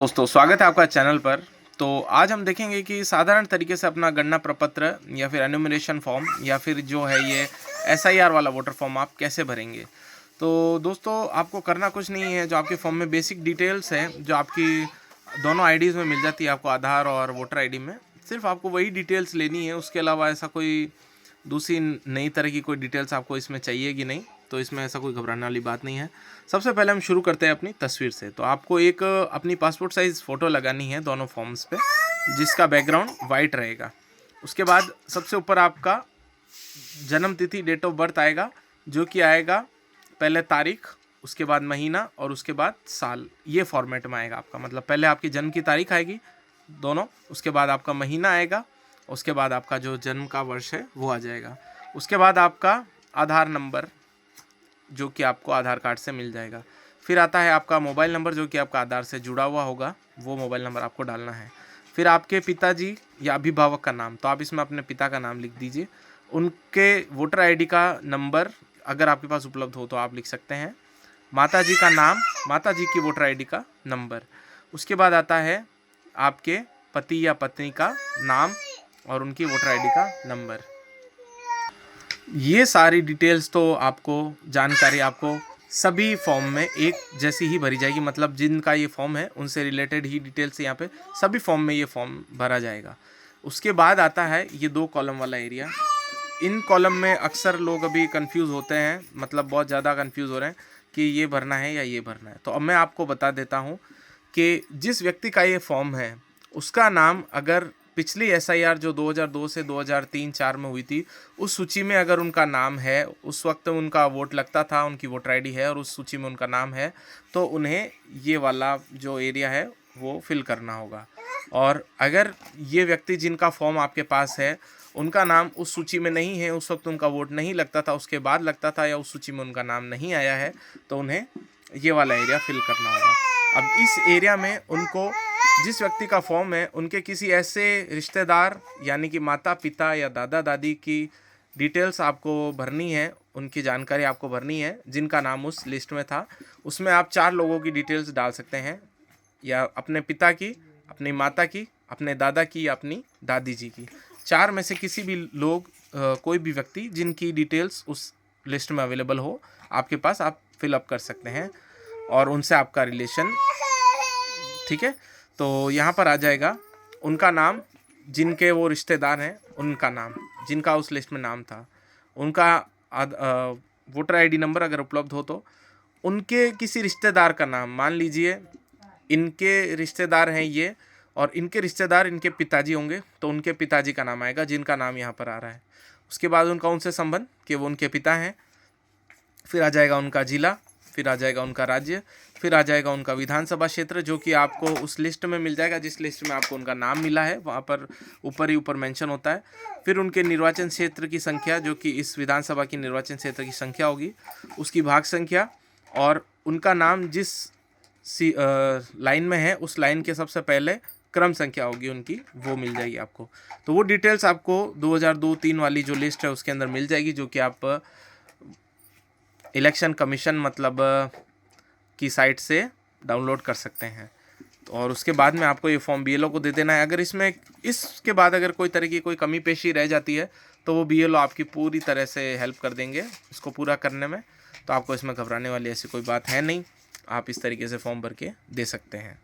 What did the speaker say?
दोस्तों स्वागत है आपका चैनल पर। तो आज हम देखेंगे कि साधारण तरीके से अपना गणना प्रपत्र या फिर एनुमरेशन फॉर्म या फिर जो है ये एसआईआर वाला वोटर फॉर्म आप कैसे भरेंगे। तो दोस्तों आपको करना कुछ नहीं है, जो आपके फॉर्म में बेसिक डिटेल्स हैं जो आपकी दोनों आईडीज़ में मिल जाती है, आपको आधार और वोटर आईडी में, सिर्फ आपको वही डिटेल्स लेनी है। उसके अलावा ऐसा कोई दूसरी नई तरह की कोई डिटेल्स आपको इसमें चाहिएगी नहीं, तो इसमें ऐसा कोई घबराने वाली बात नहीं है। सबसे पहले हम शुरू करते हैं अपनी तस्वीर से। तो आपको एक अपनी पासपोर्ट साइज़ फ़ोटो लगानी है दोनों फॉर्म्स पे, जिसका बैकग्राउंड वाइट रहेगा। उसके बाद सबसे ऊपर आपका जन्म तिथि, डेट ऑफ बर्थ आएगा, जो कि आएगा पहले तारीख, उसके बाद महीना और उसके बाद साल। ये फॉर्मेट में आएगा आपका, मतलब पहले आपकी जन्म की तारीख आएगी दोनों, उसके बाद आपका महीना आएगा, उसके बाद आपका जो जन्म का वर्ष है वो आ जाएगा। उसके बाद आपका आधार नंबर, जो कि आपको आधार कार्ड से मिल जाएगा। फिर आता है आपका मोबाइल नंबर, जो कि आपका आधार से जुड़ा हुआ होगा, वो मोबाइल नंबर आपको डालना है। फिर आपके पिताजी या अभिभावक का नाम, तो आप इसमें अपने पिता का नाम लिख दीजिए। उनके वोटर आईडी का नंबर अगर आपके पास उपलब्ध हो तो आप लिख सकते हैं। माताजी का नाम, माताजी की वोटर आईडी का नंबर। उसके बाद आता है आपके पति या पत्नी का नाम और उनकी वोटर आईडी का नंबर। ये सारी डिटेल्स तो आपको जानकारी आपको सभी फॉर्म में एक जैसी ही भरी जाएगी, मतलब जिनका ये फॉर्म है उनसे रिलेटेड ही डिटेल्स यहाँ पे सभी फॉर्म में ये फॉर्म भरा जाएगा। उसके बाद आता है ये 2 कॉलम वाला एरिया। इन कॉलम में अक्सर लोग अभी कंफ्यूज होते हैं, मतलब बहुत ज़्यादा कंफ्यूज हो रहे हैं कि ये भरना है या ये भरना है। तो अब मैं आपको बता देता हूँ कि जिस व्यक्ति का ये फॉर्म है उसका नाम अगर पिछली एसआईआर जो 2002 से 2003-4 में हुई थी, उस सूची में अगर उनका नाम है, उस वक्त उनका वोट लगता था, उनकी वोटर आईडी है और उस सूची में उनका नाम है, तो उन्हें ये वाला जो एरिया है वो फिल करना होगा। और अगर ये व्यक्ति जिनका फॉर्म आपके पास है उनका नाम उस सूची में नहीं है, उस वक्त उनका वोट नहीं लगता था, उसके बाद लगता था, या उस सूची में उनका नाम नहीं आया है, तो उन्हें ये वाला एरिया फिल करना होगा। अब इस एरिया में उनको, जिस व्यक्ति का फॉर्म है उनके किसी ऐसे रिश्तेदार यानी कि माता पिता या दादा दादी की डिटेल्स आपको भरनी है, उनकी जानकारी आपको भरनी है जिनका नाम उस लिस्ट में था। उसमें आप 4 लोगों की डिटेल्स डाल सकते हैं, या अपने पिता की, अपनी माता की, अपने दादा की या अपनी दादी जी की। 4 में से किसी भी लोग, कोई भी व्यक्ति जिनकी डिटेल्स उस लिस्ट में अवेलेबल हो आपके पास, आप फिलअप कर सकते हैं और उनसे आपका रिलेशन, ठीक है। तो यहाँ पर आ जाएगा उनका नाम, जिनके वो रिश्तेदार हैं उनका नाम, जिनका उस लिस्ट में नाम था, उनका वोटर आईडी नंबर अगर उपलब्ध हो तो, उनके किसी रिश्तेदार का नाम, मान लीजिए इनके रिश्तेदार हैं ये और इनके रिश्तेदार इनके पिताजी होंगे, तो उनके पिताजी का नाम आएगा जिनका नाम यहाँ पर आ रहा है। उसके बाद उनका उनसे संबंध कि वो उनके पिता हैं। फिर आ जाएगा उनका ज़िला, फिर आ जाएगा उनका राज्य, फिर आ जाएगा उनका विधानसभा क्षेत्र, जो कि आपको उस लिस्ट में मिल जाएगा जिस लिस्ट में आपको उनका नाम मिला है, वहाँ पर ऊपर मेंशन होता है। फिर उनके निर्वाचन क्षेत्र की संख्या, जो कि इस विधानसभा की निर्वाचन क्षेत्र की संख्या होगी, उसकी भाग संख्या, और उनका नाम जिस लाइन में है उस लाइन के सबसे पहले क्रम संख्या होगी उनकी, वो मिल जाएगी आपको। तो वो डिटेल्स आपको 2002-3 वाली जो लिस्ट है उसके अंदर मिल जाएगी, जो कि आप इलेक्शन कमीशन मतलब की साइट से डाउनलोड कर सकते हैं। और उसके बाद में आपको ये फॉर्म बीएलओ को दे देना है। अगर इसके बाद अगर कोई तरह की कोई कमी पेशी रह जाती है तो वो बीएलओ आपकी पूरी तरह से हेल्प कर देंगे इसको पूरा करने में। तो आपको इसमें घबराने वाली ऐसी कोई बात है नहीं, आप इस तरीके से फॉर्म भर के दे सकते हैं।